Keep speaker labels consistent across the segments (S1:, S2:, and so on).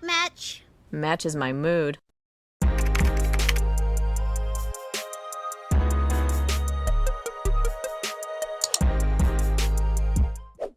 S1: match.
S2: Matches my mood.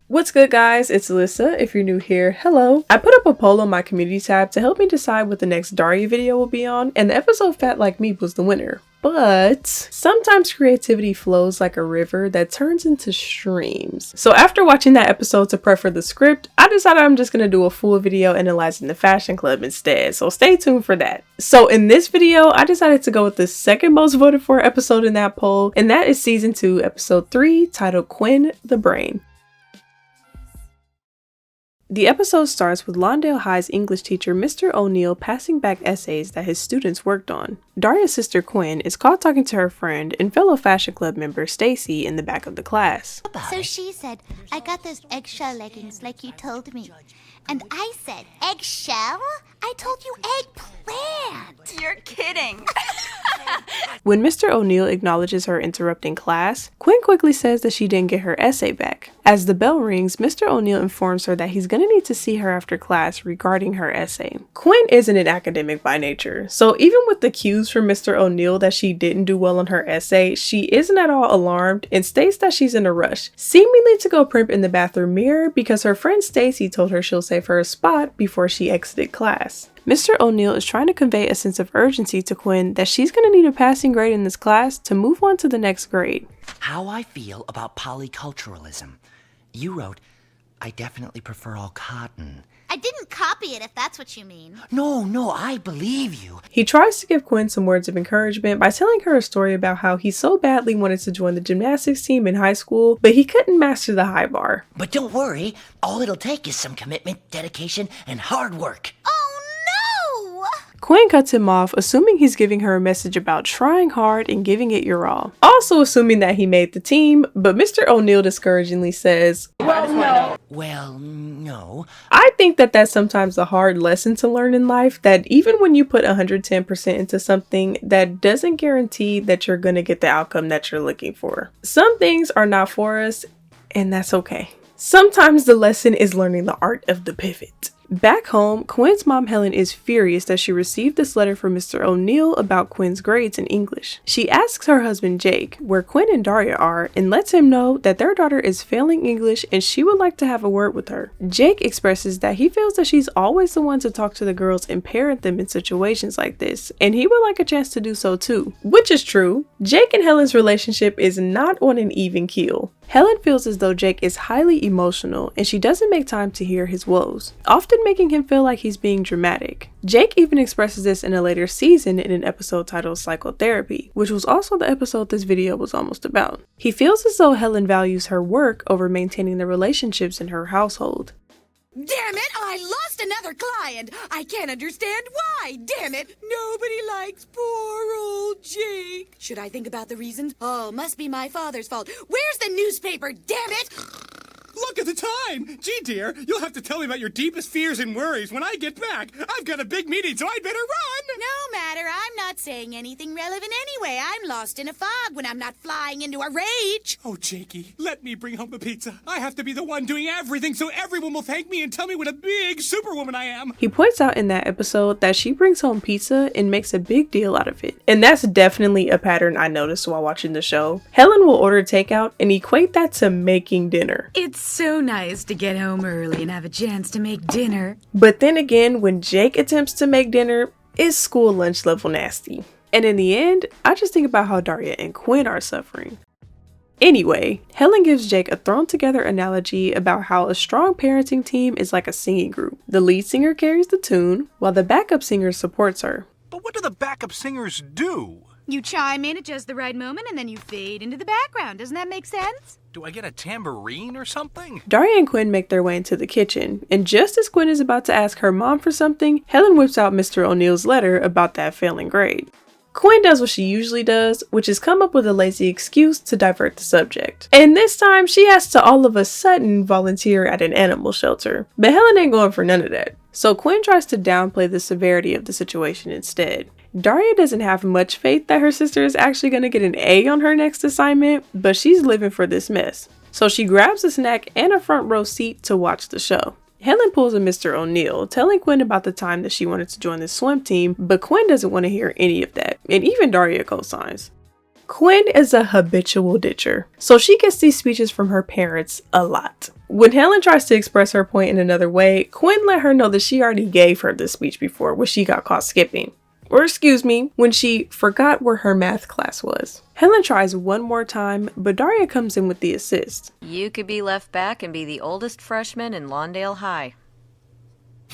S3: What's good, guys? It's Alissa. If you're new here, hello. I put up a poll on my community tab to help me decide what the next Daria video will be on, and the episode Fat Like Me was the winner. But sometimes creativity flows like a river that turns into streams. So after watching that episode to prep for the script, I decided I'm just gonna do a full video analyzing the fashion club instead, so stay tuned for that. So in this video, I decided to go with the second most voted for episode in that poll, and that is season 2, episode 3, titled Quinn the Brain. The episode starts with Lawndale High's English teacher Mr. O'Neill passing back essays that his students worked on. Daria's sister Quinn is caught talking to her friend and fellow fashion club member Stacy in the back of the class.
S1: So she said, I got those eggshell leggings like you told me. And I said, eggshell? I told you eggplant.
S4: You're kidding.
S3: When Mr. O'Neill acknowledges her interrupting class, Quinn quickly says that she didn't get her essay back. As the bell rings, Mr. O'Neill informs her that he's gonna need to see her after class regarding her essay. Quinn isn't an academic by nature, so even with the cues from Mr. O'Neill that she didn't do well on her essay, she isn't at all alarmed and states that she's in a rush, seemingly to go primp in the bathroom mirror because her friend Stacy told her she'll save her a spot before she exited class. Mr. O'Neill is trying to convey a sense of urgency to Quinn that she's going to need a passing grade in this class to move on to the next grade.
S5: How I feel about polyculturalism. You wrote, I definitely prefer all cotton.
S1: I didn't copy it, if that's what you mean.
S5: No, I believe you.
S3: He tries to give Quinn some words of encouragement by telling her a story about how he so badly wanted to join the gymnastics team in high school, but he couldn't master the high bar.
S5: But don't worry, all it'll take is some commitment, dedication, and hard work.
S1: Oh no!
S3: Quinn cuts him off, assuming he's giving her a message about trying hard and giving it your all. Also assuming that he made the team, but Mr. O'Neill discouragingly says,
S5: Well, no.
S3: I think that that's sometimes a hard lesson to learn in life, that even when you put 110% into something, that doesn't guarantee that you're going to get the outcome that you're looking for. Some things are not for us, and that's okay. Sometimes the lesson is learning the art of the pivot. Back home, Quinn's mom Helen is furious that she received this letter from Mr. O'Neill about Quinn's grades in English. She asks her husband Jake where Quinn and Daria are and lets him know that their daughter is failing English and she would like to have a word with her. Jake expresses that he feels that she's always the one to talk to the girls and parent them in situations like this, and he would like a chance to do so too. Which is true. Jake and Helen's relationship is not on an even keel. Helen feels as though Jake is highly emotional and she doesn't make time to hear his woes, often making him feel like he's being dramatic. Jake even expresses this in a later season in an episode titled Psychotherapy, which was also the episode this video was almost about. He feels as though Helen values her work over maintaining the relationships in her household.
S6: Damn it, I lost another client. I can't understand why. Damn it, nobody likes poor old Jake. Should I think about the reasons? Oh, must be my father's fault. Where's the newspaper, damn it?
S7: Look at the time! Gee, dear, you'll have to tell me about your deepest fears and worries when I get back. I've got a big meeting, so I'd better run!
S6: No matter, I'm not saying anything relevant anyway. I'm lost in a fog when I'm not flying into a rage.
S7: Oh, Jakey, let me bring home the pizza. I have to be the one doing everything so everyone will thank me and tell me what a big superwoman I am.
S3: He points out in that episode that she brings home pizza and makes a big deal out of it. And that's definitely a pattern I noticed while watching the show. Helen will order takeout and equate that to making dinner.
S8: It's so nice to get home early and have a chance to make dinner.
S3: But then again, when Jake attempts to make dinner, it's school lunch level nasty. And in the end, I just think about how Daria and Quinn are suffering. Anyway, Helen gives Jake a thrown together analogy about how a strong parenting team is like a singing group. The lead singer carries the tune, while the backup singer supports her.
S9: But what do the backup singers do?
S8: You chime in at just the right moment and then you fade into the background. Doesn't that make sense?
S9: Do I get a tambourine or something?
S3: Daria and Quinn make their way into the kitchen, and just as Quinn is about to ask her mom for something, Helen whips out Mr. O'Neill's letter about that failing grade. Quinn does what she usually does, which is come up with a lazy excuse to divert the subject. And this time, she has to all of a sudden volunteer at an animal shelter. But Helen ain't going for none of that. So Quinn tries to downplay the severity of the situation instead. Daria doesn't have much faith that her sister is actually going to get an A on her next assignment, but she's living for this mess. So she grabs a snack and a front row seat to watch the show. Helen pulls a Mr. O'Neill, telling Quinn about the time that she wanted to join the swim team, but Quinn doesn't want to hear any of that, and even Daria co-signs. Quinn is a habitual ditcher, so she gets these speeches from her parents a lot. When Helen tries to express her point in another way, Quinn let her know that she already gave her this speech before when she got caught skipping. Or excuse me, when she forgot where her math class was. Helen tries one more time, but Daria comes in with the assist.
S2: You could be left back and be the oldest freshman in Lawndale High.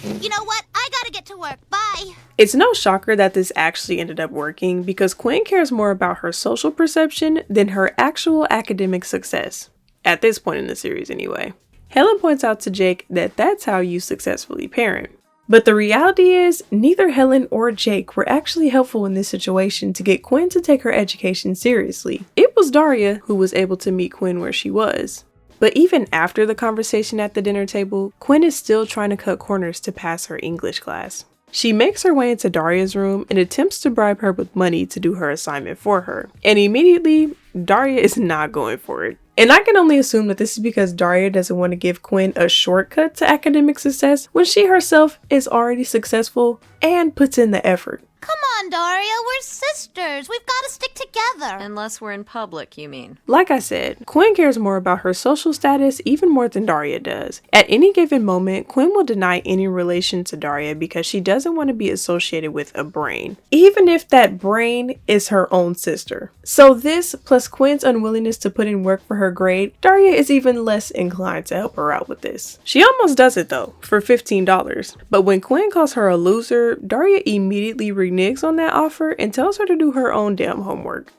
S1: You know what? I gotta get to work. Bye.
S3: It's no shocker that this actually ended up working because Quinn cares more about her social perception than her actual academic success. At this point in the series anyway. Helen points out to Jake that that's how you successfully parent. But the reality is, neither Helen or Jake were actually helpful in this situation to get Quinn to take her education seriously. It was Daria who was able to meet Quinn where she was. But even after the conversation at the dinner table, Quinn is still trying to cut corners to pass her English class. She makes her way into Daria's room and attempts to bribe her with money to do her assignment for her. And immediately, Daria is not going for it. And I can only assume that this is because Daria doesn't want to give Quinn a shortcut to academic success when she herself is already successful and puts in the effort.
S1: Come on, Daria, we're sisters. We've got to stick together.
S2: Unless we're in public, you mean?
S3: Like I said, Quinn cares more about her social status even more than Daria does. At any given moment, Quinn will deny any relation to Daria because she doesn't want to be associated with a brain, even if that brain is her own sister. So this, plus Quinn's unwillingness to put in work for her grade, Daria is even less inclined to help her out with this. She almost does it though, for $15. But when Quinn calls her a loser, Daria immediately reneges on that offer and tells her to do her own damn homework.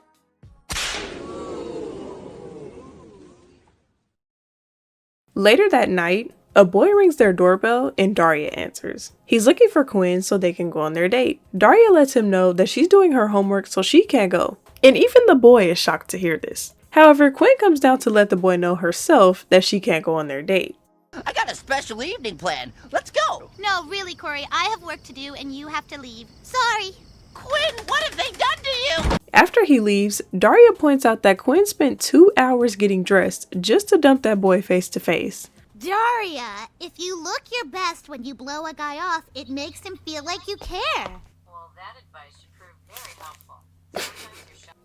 S3: Later that night, a boy rings their doorbell and Daria answers. He's looking for Quinn so they can go on their date. Daria lets him know that she's doing her homework so she can't go. And even the boy is shocked to hear this. However, Quinn comes down to let the boy know herself that she can't go on their date.
S5: I got a special evening plan. Let's go.
S1: No, really, Corey, I have work to do and you have to leave. Sorry.
S5: Quinn, what have they done to you?
S3: After he leaves, Daria points out that Quinn spent 2 hours getting dressed just to dump that boy face to face.
S1: Daria, if you look your best when you blow a guy off, it makes him feel like you care.
S2: Well, that advice should prove very helpful.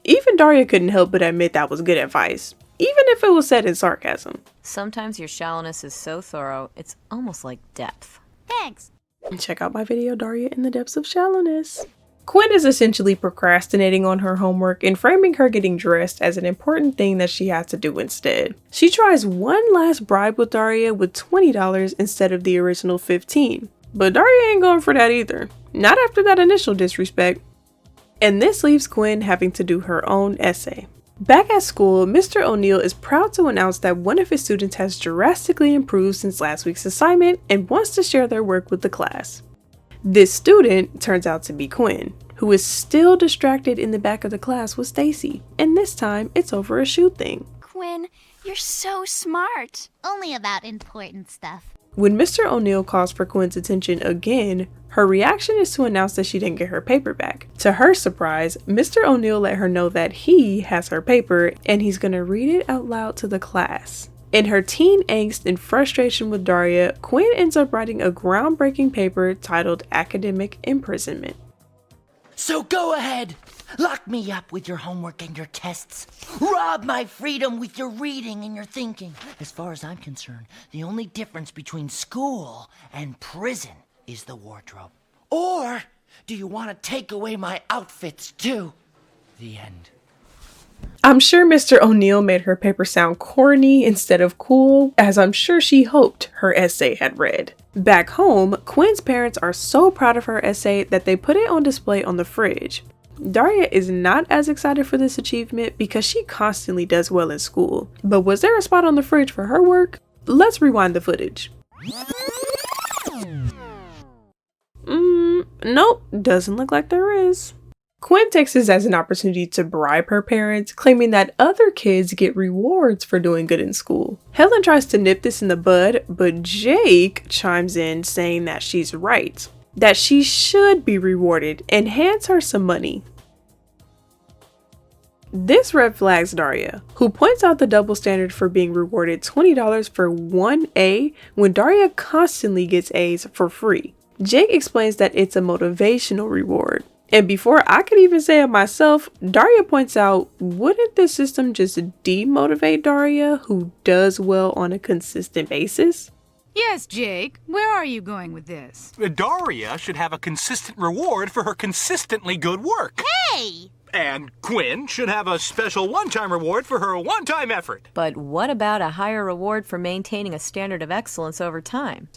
S3: Even Daria couldn't help but admit that was good advice, even if it was said in sarcasm.
S2: Sometimes your shallowness is so thorough, it's almost like depth.
S1: Thanks.
S3: Check out my video, Daria in the Depths of Shallowness. Quinn is essentially procrastinating on her homework and framing her getting dressed as an important thing that she has to do instead. She tries one last bribe with Daria with $20 instead of the original $15. But Daria ain't going for that either. Not after that initial disrespect. And this leaves Quinn having to do her own essay. Back at school, Mr. O'Neill is proud to announce that one of his students has drastically improved since last week's assignment and wants to share their work with the class. This student turns out to be Quinn, who is still distracted in the back of the class with Stacy, and this time it's over a shoe thing.
S4: Quinn, you're so smart.
S1: Only about important stuff.
S3: When Mr. O'Neill calls for Quinn's attention again, her reaction is to announce that she didn't get her paper back. To her surprise, Mr. O'Neill let her know that he has her paper and he's gonna read it out loud to the class. In her teen angst and frustration with Daria, Quinn ends up writing a groundbreaking paper titled Academic Imprisonment.
S5: So go ahead. Lock me up with your homework and your tests. Rob my freedom with your reading and your thinking. As far as I'm concerned, the only difference between school and prison is the wardrobe. Or do you want to take away my outfits too? The end.
S3: I'm sure Mr. O'Neill made her paper sound corny instead of cool, as I'm sure she hoped her essay had read. Back home, Quinn's parents are so proud of her essay that they put it on display on the fridge. Daria is not as excited for this achievement because she constantly does well in school. But was there a spot on the fridge for her work? Let's rewind the footage. Nope, doesn't look like there is. Quinn takes this as an opportunity to bribe her parents, claiming that other kids get rewards for doing good in school. Helen tries to nip this in the bud, but Jake chimes in saying that she's right, that she should be rewarded, and hands her some money. This red flags Daria, who points out the double standard for being rewarded $20 for one A when Daria constantly gets A's for free. Jake explains that it's a motivational reward. And before I could even say it myself, Daria points out, wouldn't the system just demotivate Daria, who does well on a consistent basis?
S8: Yes, Jake. Where are you going with this?
S9: Daria should have a consistent reward for her consistently good work.
S1: Hey!
S9: And Quinn should have a special one-time reward for her one-time effort.
S2: But what about a higher reward for maintaining a standard of excellence over time?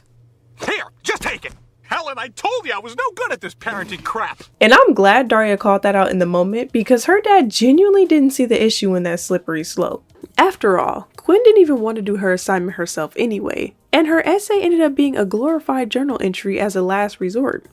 S9: Here, just take it. Helen, I told you I was no good at this parenting crap.
S3: And I'm glad Daria called that out in the moment because her dad genuinely didn't see the issue in that slippery slope. After all, Quinn didn't even want to do her assignment herself anyway, and her essay ended up being a glorified journal entry as a last resort.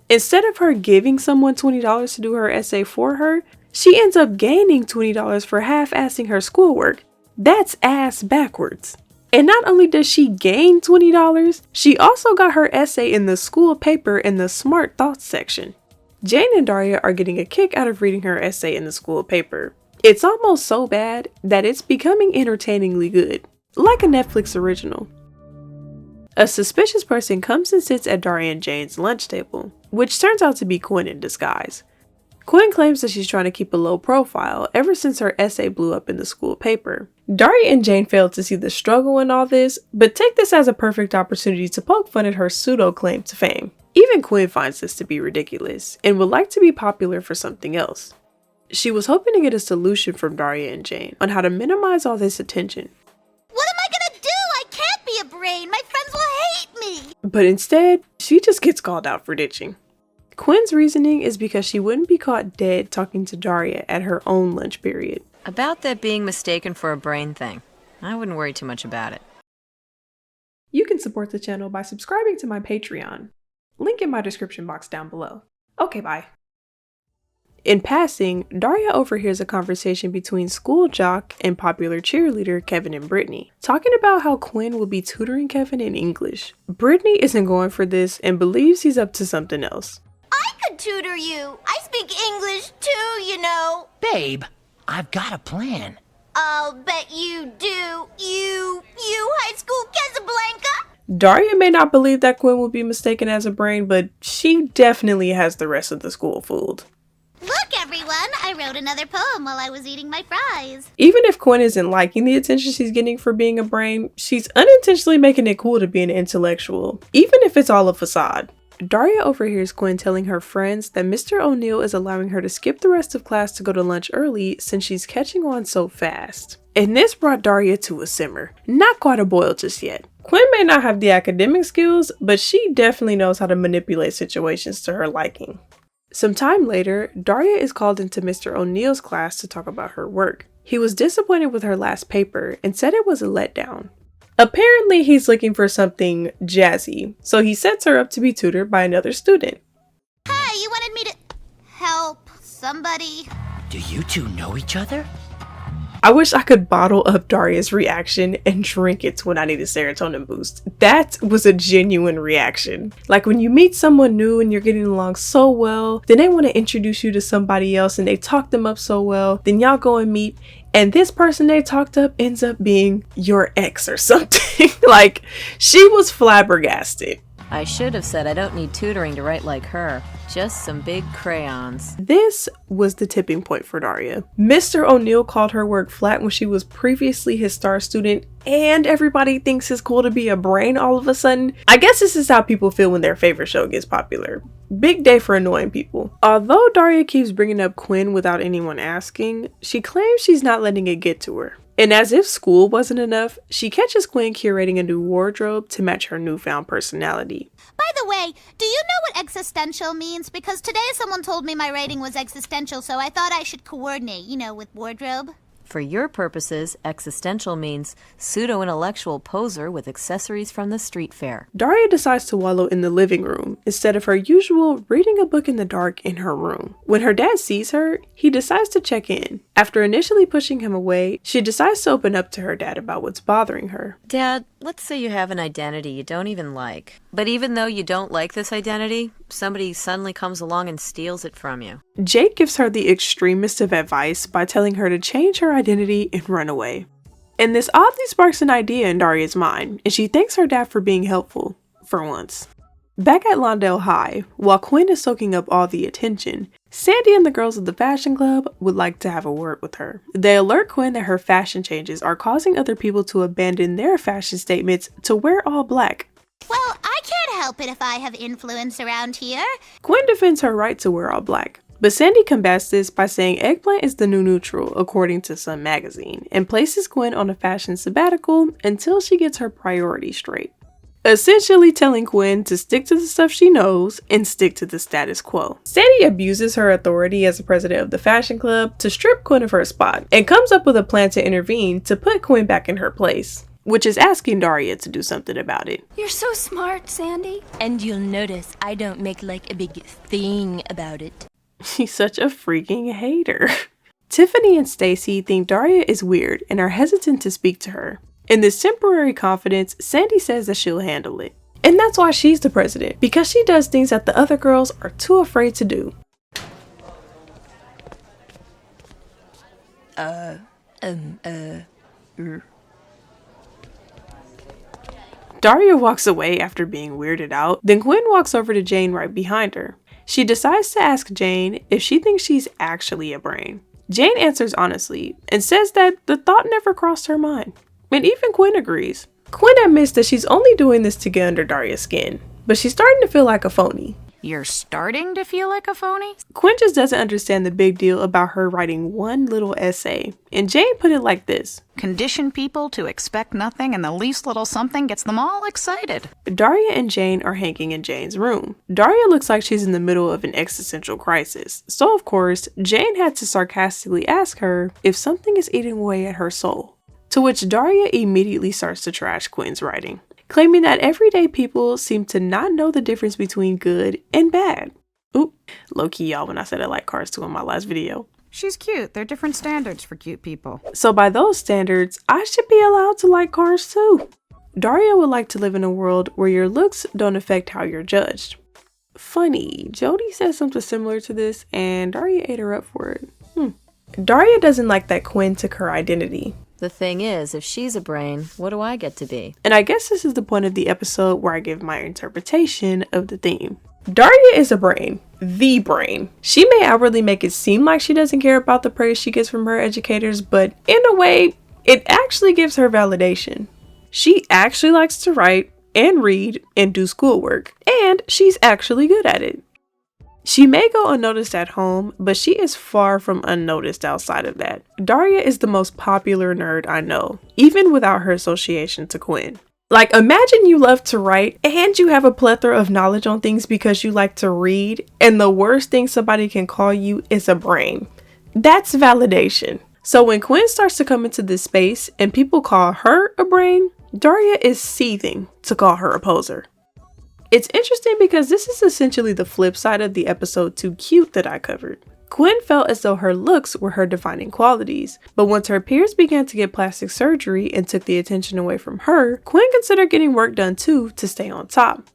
S3: Instead of her giving someone $20 to do her essay for her, she ends up gaining $20 for half-assing her schoolwork. That's ass backwards. And not only does she gain $20, she also got her essay in the school paper in the Smart Thoughts section. Jane and Daria are getting a kick out of reading her essay in the school paper. It's almost so bad that it's becoming entertainingly good, like a Netflix original. A suspicious person comes and sits at Daria and Jane's lunch table, which turns out to be Quinn in disguise. Quinn claims that she's trying to keep a low profile ever since her essay blew up in the school paper. Daria and Jane fail to see the struggle in all this, but take this as a perfect opportunity to poke fun at her pseudo claim to fame. Even Quinn finds this to be ridiculous and would like to be popular for something else. She was hoping to get a solution from Daria and Jane on how to minimize all this attention.
S1: What am I gonna do? I can't be a brain. My friends will hate me.
S3: But instead, she just gets called out for ditching. Quinn's reasoning is because she wouldn't be caught dead talking to Daria at her own lunch period.
S2: About that being mistaken for a brain thing, I wouldn't worry too much about it.
S3: You can support the channel by subscribing to my Patreon. Link in my description box down below. Okay, bye. In passing, Daria overhears a conversation between school jock and popular cheerleader Kevin and Brittany, talking about how Quinn will be tutoring Kevin in English. Brittany isn't going for this and believes he's up to something else.
S1: I could tutor you. I speak English too, you know.
S5: Babe, I've got a plan.
S1: I'll bet you do. You high school Casablanca.
S3: Daria may not believe that Quinn will be mistaken as a brain, but she definitely has the rest of the school fooled.
S1: Look, everyone, I wrote another poem while I was eating my fries.
S3: Even if Quinn isn't liking the attention she's getting for being a brain, she's unintentionally making it cool to be an intellectual, even if it's all a facade. Daria overhears Quinn telling her friends that Mr. O'Neill is allowing her to skip the rest of class to go to lunch early since she's catching on so fast. And this brought Daria to a simmer. Not quite a boil just yet. Quinn may not have the academic skills, but she definitely knows how to manipulate situations to her liking. Some time later, Daria is called into Mr. O'Neill's class to talk about her work. He was disappointed with her last paper and said it was a letdown. Apparently, he's looking for something jazzy, so he sets her up to be tutored by another student.
S1: Hi, you wanted me to help somebody?
S5: Do you two know each other?
S3: I wish I could bottle up Daria's reaction and drink it when I need a serotonin boost. That was a genuine reaction. Like when you meet someone new and you're getting along so well, then they want to introduce you to somebody else and they talk them up so well, then y'all go and meet, and this person they talked up ends up being your ex or something. Like, she was flabbergasted.
S2: I should have said I don't need tutoring to write like her. Just some big crayons.
S3: This was the tipping point for Daria. Mr. O'Neill called her work flat when she was previously his star student, and everybody thinks it's cool to be a brain all of a sudden. I guess this is how people feel when their favorite show gets popular. Big day for annoying people. Although Daria keeps bringing up Quinn without anyone asking, she claims she's not letting it get to her. And as if school wasn't enough, she catches Quinn curating a new wardrobe to match her newfound personality.
S1: By the way, do you know what existential means? Because today someone told me my rating was existential, so I thought I should coordinate, you know, with wardrobe.
S2: For your purposes, existential means pseudo-intellectual poser with accessories from the street fair.
S3: Daria decides to wallow in the living room instead of her usual reading a book in the dark in her room. When her dad sees her, he decides to check in. After initially pushing him away, she decides to open up to her dad about what's bothering her.
S2: Dad, let's say you have an identity you don't even like, But even though you don't like this identity, somebody suddenly comes along and steals it from you.
S3: Jake gives her the extremest of advice by telling her to change her identity and run away. And this oddly sparks an idea in Daria's mind, and she thanks her dad for being helpful, for once. Back at Lawndale High, while Quinn is soaking up all the attention, Sandy and the girls of the fashion club would like to have a word with her. They alert Quinn that her fashion changes are causing other people to abandon their fashion statements to wear all black.
S1: Well, I can't help it if I have influence around here.
S3: Quinn defends her right to wear all black, but Sandy combats this by saying eggplant is the new neutral according to Sun magazine, and places Quinn on a fashion sabbatical until she gets her priorities straight. Essentially telling Quinn to stick to the stuff she knows and stick to the status quo. Sandy abuses her authority as the president of the fashion club to strip Quinn of her spot and comes up with a plan to intervene to put Quinn back in her place, which is asking Daria to do something about it.
S4: You're so smart, Sandy.
S10: And you'll notice I don't make like a big thing about it.
S3: She's such a freaking hater. Tiffany and Stacy think Daria is weird and are hesitant to speak to her. In this temporary confidence, Sandy says that she'll handle it. And that's why she's the president, because she does things that the other girls are too afraid to do. Daria walks away after being weirded out, then Quinn walks over to Jane right behind her. She decides to ask Jane if she thinks she's actually a brain. Jane answers honestly and says that the thought never crossed her mind. And even Quinn agrees. Quinn admits that she's only doing this to get under Daria's skin, but she's starting to feel like a phony.
S8: You're starting to feel like a phony?
S3: Quinn just doesn't understand the big deal about her writing one little essay, and Jane put it like this.
S8: Condition people to expect nothing, and the least little something gets them all excited.
S3: Daria and Jane are hanging in Jane's room. Daria looks like she's in the middle of an existential crisis, so of course, Jane had to sarcastically ask her if something is eating away at her soul. To which Daria immediately starts to trash Quinn's writing, claiming that everyday people seem to not know the difference between good and bad. Oop, low-key y'all when I said I like cars too in my last video.
S8: She's cute. There are different standards for cute people.
S3: So by those standards, I should be allowed to like cars too. Daria would like to live in a world where your looks don't affect how you're judged. Funny, Jody said something similar to this and Daria ate her up for it. Daria doesn't like that Quinn took her identity.
S2: The thing is, if she's a brain, what do I get to be?
S3: And I guess this is the point of the episode where I give my interpretation of the theme. Daria is a brain. The brain. She may outwardly make it seem like she doesn't care about the praise she gets from her educators, but in a way, it actually gives her validation. She actually likes to write and read and do schoolwork, and she's actually good at it. She may go unnoticed at home, but she is far from unnoticed outside of that. Daria is the most popular nerd I know, even without her association to Quinn. Like, imagine you love to write and you have a plethora of knowledge on things because you like to read, and the worst thing somebody can call you is a brain. That's validation. So when Quinn starts to come into this space and people call her a brain, Daria is seething to call her a poser. It's interesting because this is essentially the flip side of the episode Too Cute that I covered. Quinn felt as though her looks were her defining qualities, but once her peers began to get plastic surgery and took the attention away from her, Quinn considered getting work done too to stay on top.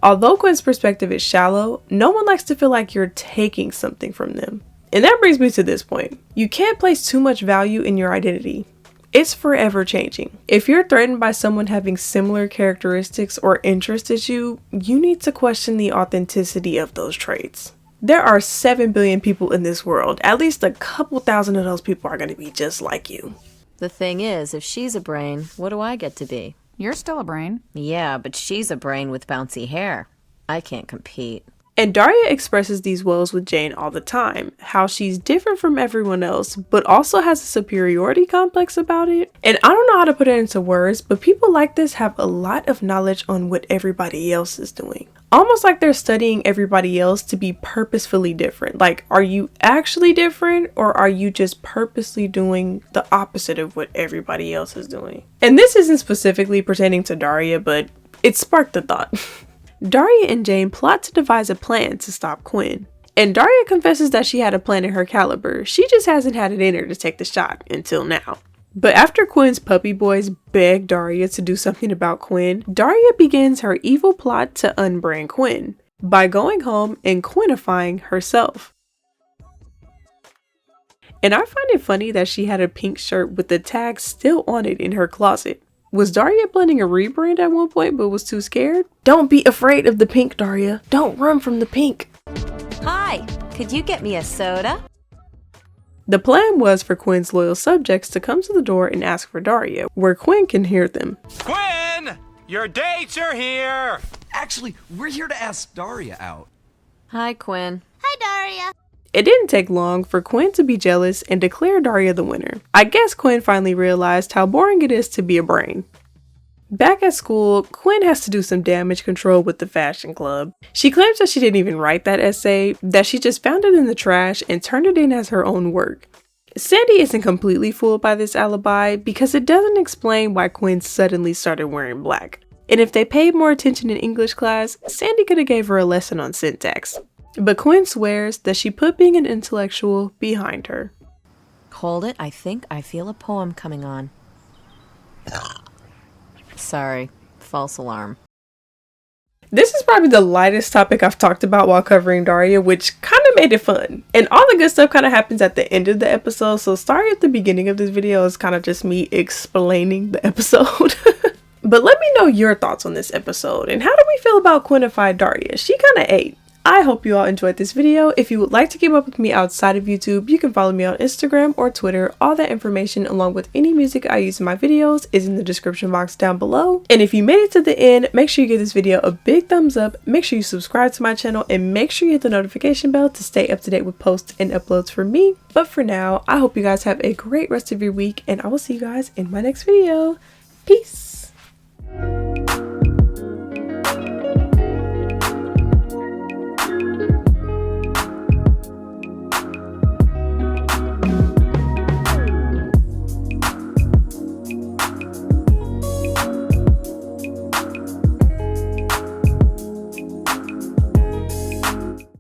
S3: Although Quinn's perspective is shallow, no one likes to feel like you're taking something from them. And that brings me to this point. You can't place too much value in your identity. It's forever changing. If you're threatened by someone having similar characteristics or interests as you, you need to question the authenticity of those traits. There are 7 billion people in this world. At least a couple thousand of those people are going to be just like you.
S2: The thing is, if she's a brain, what do I get to be?
S8: You're still a brain.
S2: Yeah, but she's a brain with bouncy hair. I can't compete.
S3: And Daria expresses these woes with Jane all the time, how she's different from everyone else, but also has a superiority complex about it. And I don't know how to put it into words, but people like this have a lot of knowledge on what everybody else is doing. Almost like they're studying everybody else to be purposefully different. Like, are you actually different, or are you just purposely doing the opposite of what everybody else is doing? And this isn't specifically pertaining to Daria, but it sparked the thought. Daria and Jane plot to devise a plan to stop Quinn. And Daria confesses that she had a plan in her caliber. She just hasn't had it in her to take the shot until now. But after Quinn's puppy boys beg Daria to do something about Quinn, Daria begins her evil plot to unbrand Quinn by going home and Quinnifying herself. And I find it funny that she had a pink shirt with the tag still on it in her closet. Was Daria planning a rebrand at one point but was too scared? Don't be afraid of the pink, Daria. Don't run from the pink.
S2: Hi, could you get me a soda?
S3: The plan was for Quinn's loyal subjects to come to the door and ask for Daria, where Quinn can hear them.
S9: Quinn! Your dates are here!
S11: Actually, we're here to ask Daria out.
S2: Hi, Quinn.
S1: Hi, Daria.
S3: It didn't take long for Quinn to be jealous and declare Daria the winner. I guess Quinn finally realized how boring it is to be a brain. Back at school, Quinn has to do some damage control with the fashion club. She claims that she didn't even write that essay, that she just found it in the trash and turned it in as her own work. Sandy isn't completely fooled by this alibi because it doesn't explain why Quinn suddenly started wearing black. And if they paid more attention in English class, Sandy could have gave her a lesson on syntax. But Quinn swears that she put being an intellectual behind her.
S2: Hold it, I think I feel a poem coming on. Sorry, false alarm.
S3: This is probably the lightest topic I've talked about while covering Daria, which kind of made it fun. And all the good stuff kind of happens at the end of the episode, so sorry if the beginning of this video is kind of just me explaining the episode. But let me know your thoughts on this episode, and how do we feel about Quinnified Daria? She kind of ate. I hope you all enjoyed this video. If you would like to keep up with me outside of YouTube, you can follow me on Instagram or Twitter. All that information along with any music I use in my videos is in the description box down below. And if you made it to the end, make sure you give this video a big thumbs up, make sure you subscribe to my channel, and make sure you hit the notification bell to stay up to date with posts and uploads from me. But for now, I hope you guys have a great rest of your week, and I will see you guys in my next video. Peace!